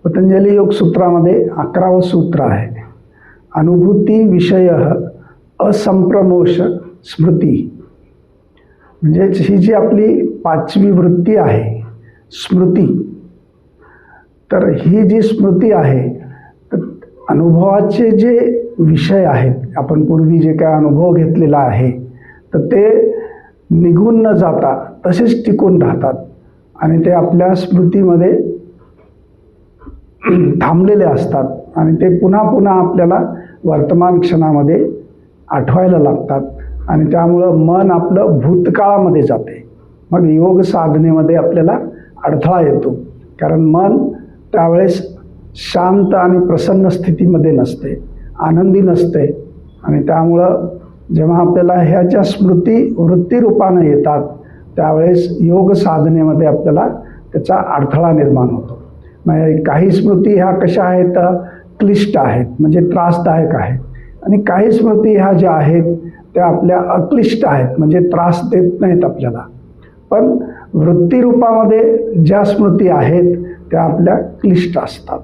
पतंजली योग सूत्रामध्ये 11वं सूत्र आहे, अनुभूती विषय असंप्रमोष स्मृती. म्हणजे ही जी आपली 5वी वृत्ती आहे स्मृती, तर ही जी स्मृती आहे तर अनुभवाचे जे विषय आहेत, आपण पूर्वी जे काय अनुभव घेतलेला आहे तर ते निघून न जाता तसेच टिकून राहतात आणि ते आपल्या स्मृतीमध्ये थांबलेले असतात आणि ते पुन्हा पुन्हा आपल्याला वर्तमान क्षणामध्ये आठवायला लागतात आणि त्यामुळं मन आपलं भूतकाळामध्ये जाते. मग योग साधनेमध्ये आपल्याला अडथळा येतो, कारण मन त्यावेळेस शांत आणि प्रसन्न स्थितीमध्ये नसते, आनंदी नसते आणि त्यामुळं जेव्हा आपल्याला ह्या ज्या स्मृती वृत्तीरूपानं येतात त्यावेळेस योग साधनेमध्ये आपल्याला त्याचा अडथळा निर्माण होतो. म्हणजे काही स्मृती ह्या कशा आहेत, क्लिष्ट आहेत, म्हणजे त्रासदायक आहेत, आणि काही स्मृती ह्या ज्या आहेत त्या आपल्या अक्लिष्ट आहेत, म्हणजे त्रास देत नाहीत आपल्याला. पण वृत्तीरूपामध्ये ज्या स्मृती आहेत त्या आपल्या क्लिष्ट असतात.